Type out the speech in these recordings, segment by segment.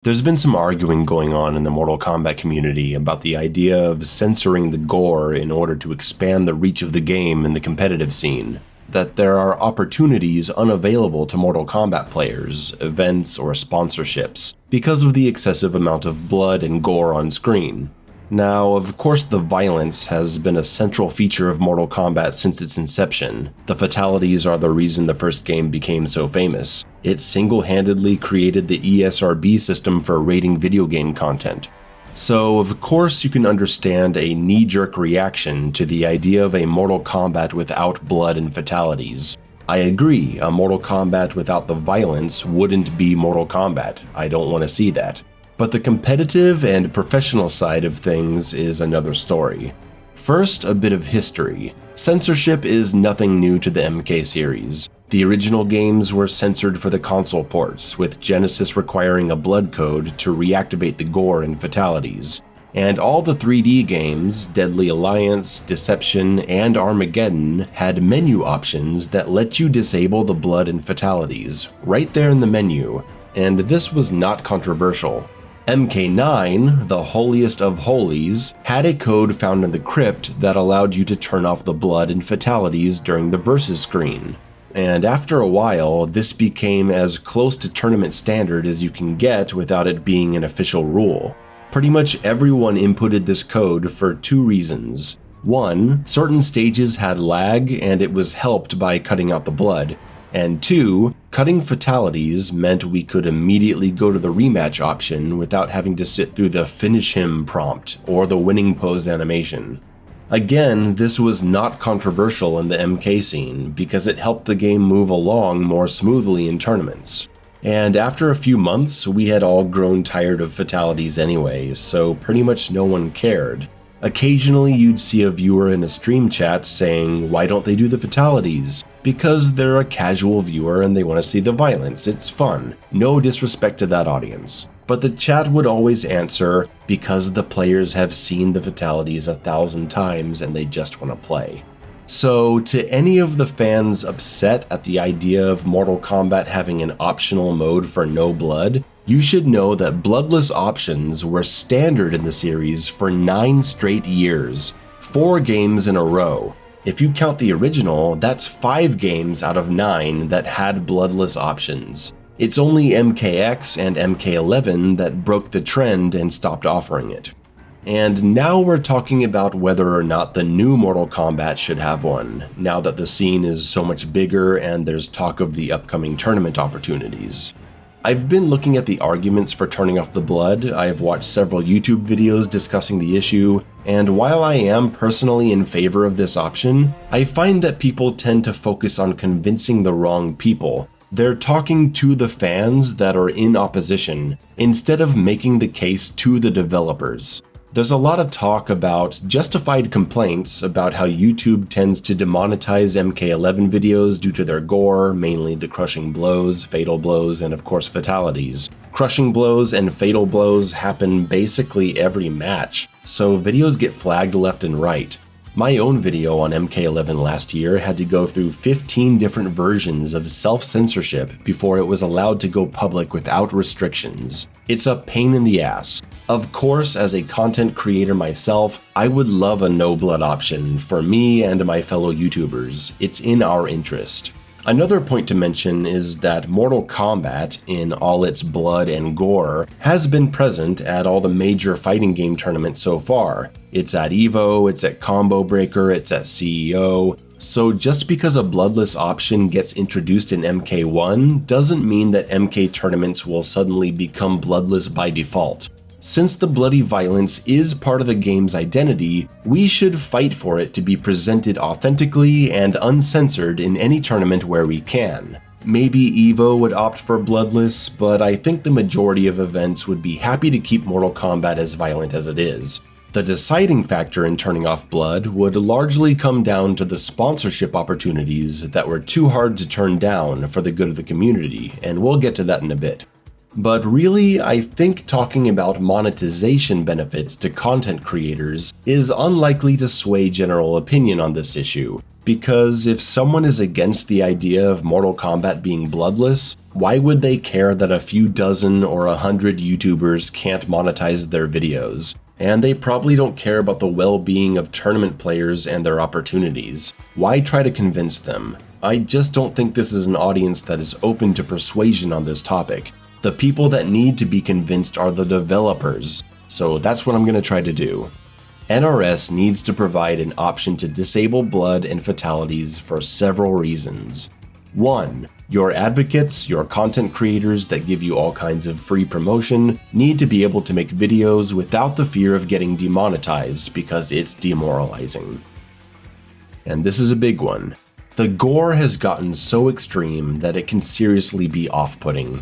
There's been some arguing going on in the Mortal Kombat community about the idea of censoring the gore in order to expand the reach of the game in the competitive scene. That there are opportunities unavailable to Mortal Kombat players, events, or sponsorships, because of the excessive amount of blood and gore on screen. Now, of course, the violence has been a central feature of Mortal Kombat since its inception. The fatalities are the reason the first game became so famous. It single-handedly created the ESRB system for rating video game content. So, of course, you can understand a knee-jerk reaction to the idea of a Mortal Kombat without blood and fatalities. I agree, a Mortal Kombat without the violence wouldn't be Mortal Kombat. I don't want to see that. But the competitive and professional side of things is another story. First, a bit of history. Censorship is nothing new to the MK series. The original games were censored for the console ports, with Genesis requiring a blood code to reactivate the gore and fatalities. And all the 3D games, Deadly Alliance, Deception, and Armageddon, had menu options that let you disable the blood and fatalities, right there in the menu, and this was not controversial. MK9, the holiest of holies, had a code found in the crypt that allowed you to turn off the blood and fatalities during the versus screen. And after a while, this became as close to tournament standard as you can get without it being an official rule. Pretty much everyone inputted this code for two reasons. One, certain stages had lag and it was helped by cutting out the blood. And two, cutting fatalities meant we could immediately go to the rematch option without having to sit through the finish him prompt or the winning pose animation. Again, this was not controversial in the MK scene because it helped the game move along more smoothly in tournaments. And after a few months, we had all grown tired of fatalities anyway, so pretty much no one cared. Occasionally you'd see a viewer in a stream chat saying, "Why don't they do the fatalities?" Because they're a casual viewer and they want to see the violence, it's fun. No disrespect to that audience. But the chat would always answer, because the players have seen the fatalities 1,000 times and they just want to play. So, to any of the fans upset at the idea of Mortal Kombat having an optional mode for no blood, you should know that bloodless options were standard in the series for 9 straight years, 4 games in a row. If you count the original, that's 5 games out of 9 that had bloodless options. It's only MKX and MK11 that broke the trend and stopped offering it. And now we're talking about whether or not the new Mortal Kombat should have one, now that the scene is so much bigger and there's talk of the upcoming tournament opportunities. I've been looking at the arguments for turning off the blood, I have watched several YouTube videos discussing the issue, and while I am personally in favor of this option, I find that people tend to focus on convincing the wrong people. They're talking to the fans that are in opposition, instead of making the case to the developers. There's a lot of talk about justified complaints about how YouTube tends to demonetize MK11 videos due to their gore, mainly the crushing blows, fatal blows, and of course fatalities. Crushing blows and fatal blows happen basically every match, so videos get flagged left and right. My own video on MK11 last year had to go through 15 different versions of self-censorship before it was allowed to go public without restrictions. It's a pain in the ass. Of course, as a content creator myself, I would love a no-blood option for me and my fellow YouTubers. It's in our interest. Another point to mention is that Mortal Kombat, in all its blood and gore, has been present at all the major fighting game tournaments so far. It's at EVO, it's at Combo Breaker, it's at CEO. So just because a bloodless option gets introduced in MK1 doesn't mean that MK tournaments will suddenly become bloodless by default. Since the bloody violence is part of the game's identity, we should fight for it to be presented authentically and uncensored in any tournament where we can. Maybe EVO would opt for bloodless, but I think the majority of events would be happy to keep Mortal Kombat as violent as it is. The deciding factor in turning off blood would largely come down to the sponsorship opportunities that were too hard to turn down for the good of the community, and we'll get to that in a bit. But really, I think talking about monetization benefits to content creators is unlikely to sway general opinion on this issue, Because if someone is against the idea of Mortal Kombat being bloodless, why would they care that a few dozen or 100 YouTubers can't monetize their videos? And they probably don't care about the well-being of tournament players and their opportunities. Why try to convince them? I just don't think this is an audience that is open to persuasion on this topic. The people that need to be convinced are the developers, so that's what I'm going to try to do. NRS needs to provide an option to disable blood and fatalities for several reasons. 1. Your advocates, your content creators that give you all kinds of free promotion, need to be able to make videos without the fear of getting demonetized because it's demoralizing. And this is a big one. The gore has gotten so extreme that it can seriously be off-putting.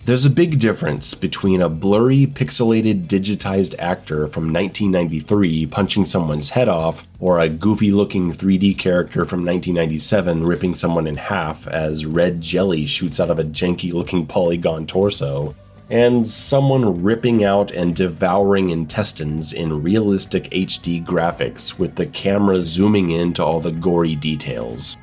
There's a big difference between a blurry, pixelated, digitized actor from 1993 punching someone's head off, or a goofy-looking 3D character from 1997 ripping someone in half as red jelly shoots out of a janky-looking polygon torso, and someone ripping out and devouring intestines in realistic HD graphics with the camera zooming into all the gory details.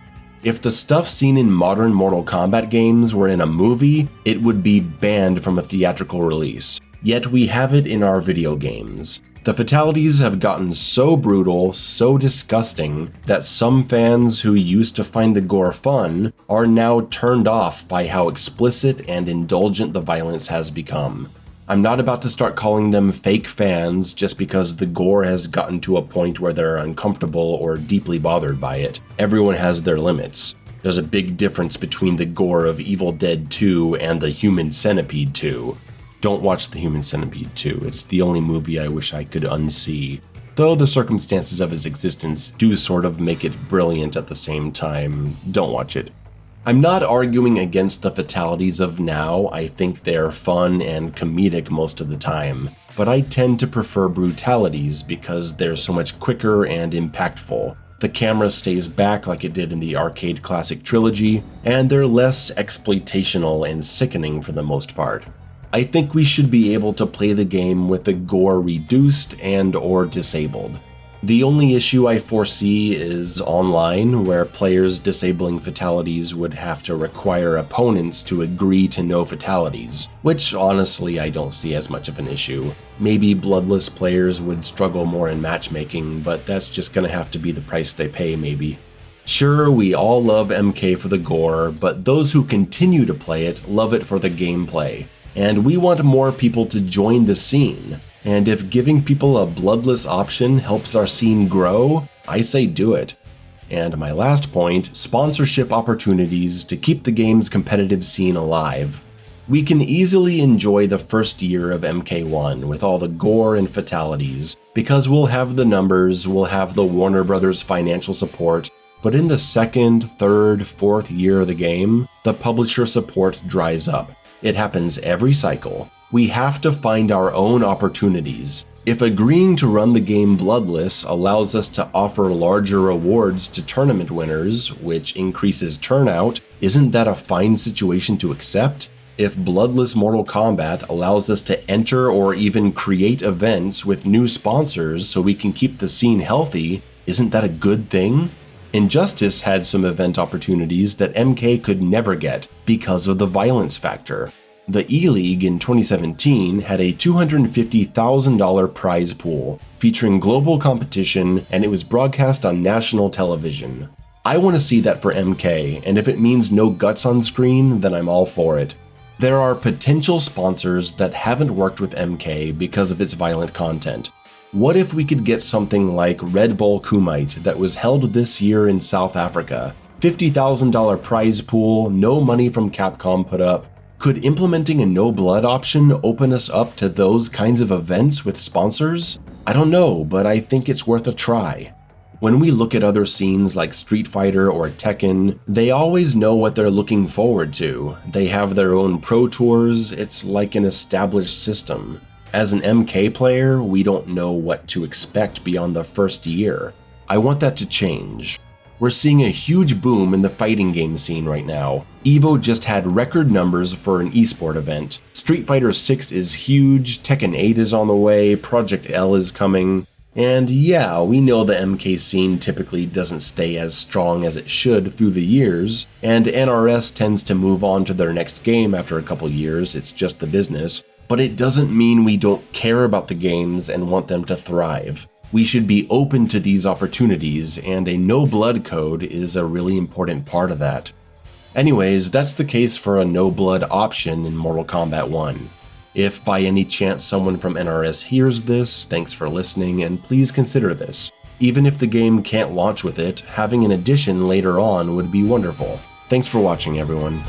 If the stuff seen in modern Mortal Kombat games were in a movie, it would be banned from a theatrical release. Yet we have it in our video games. The fatalities have gotten so brutal, so disgusting, that some fans who used to find the gore fun are now turned off by how explicit and indulgent the violence has become. I'm not about to start calling them fake fans just because the gore has gotten to a point where they're uncomfortable or deeply bothered by it. Everyone has their limits. There's a big difference between the gore of Evil Dead 2 and the Human Centipede 2. Don't watch the Human Centipede 2, it's the only movie I wish I could unsee. Though the circumstances of its existence do sort of make it brilliant at the same time, don't watch it. I'm not arguing against the fatalities of now, I think they're fun and comedic most of the time, but I tend to prefer brutalities because they're so much quicker and impactful. The camera stays back like it did in the arcade classic trilogy, and they're less exploitational and sickening for the most part. I think we should be able to play the game with the gore reduced and or disabled. The only issue I foresee is online, where players disabling fatalities would have to require opponents to agree to no fatalities, which honestly I don't see as much of an issue. Maybe bloodless players would struggle more in matchmaking, but that's just gonna have to be the price they pay maybe. Sure, we all love MK for the gore, but those who continue to play it love it for the gameplay. And we want more people to join the scene. And if giving people a bloodless option helps our scene grow, I say do it. And my last point, sponsorship opportunities to keep the game's competitive scene alive. We can easily enjoy the first year of MK1 with all the gore and fatalities, because we'll have the numbers, we'll have the Warner Brothers financial support, but in the second, third, fourth year of the game, the publisher support dries up. It happens every cycle. We have to find our own opportunities. If agreeing to run the game bloodless allows us to offer larger rewards to tournament winners, which increases turnout, isn't that a fine situation to accept? If bloodless Mortal Kombat allows us to enter or even create events with new sponsors so we can keep the scene healthy, isn't that a good thing? Injustice had some event opportunities that MK could never get because of the violence factor. The E-League in 2017 had a $250,000 prize pool featuring global competition, and it was broadcast on national television. I want to see that for MK, and if it means no guts on screen, then I'm all for it. There are potential sponsors that haven't worked with MK because of its violent content. What if we could get something like Red Bull Kumite that was held this year in South Africa? $50,000 prize pool, no money from Capcom put up. Could implementing a no blood option open us up to those kinds of events with sponsors? I don't know, but I think it's worth a try. When we look at other scenes like Street Fighter or Tekken, they always know what they're looking forward to. They have their own pro tours, it's like an established system. As an MK player, we don't know what to expect beyond the first year. I want that to change. We're seeing a huge boom in the fighting game scene right now. EVO just had record numbers for an esport event. Street Fighter 6 is huge, Tekken 8 is on the way, Project L is coming. And yeah, we know the MK scene typically doesn't stay as strong as it should through the years, and NRS tends to move on to their next game after a couple years, it's just the business, but it doesn't mean we don't care about the games and want them to thrive. We should be open to these opportunities, and a no blood code is a really important part of that. Anyways, that's the case for a no blood option in Mortal Kombat 1. If by any chance someone from NRS hears this, thanks for listening, and please consider this. Even if the game can't launch with it, having an addition later on would be wonderful. Thanks for watching, everyone.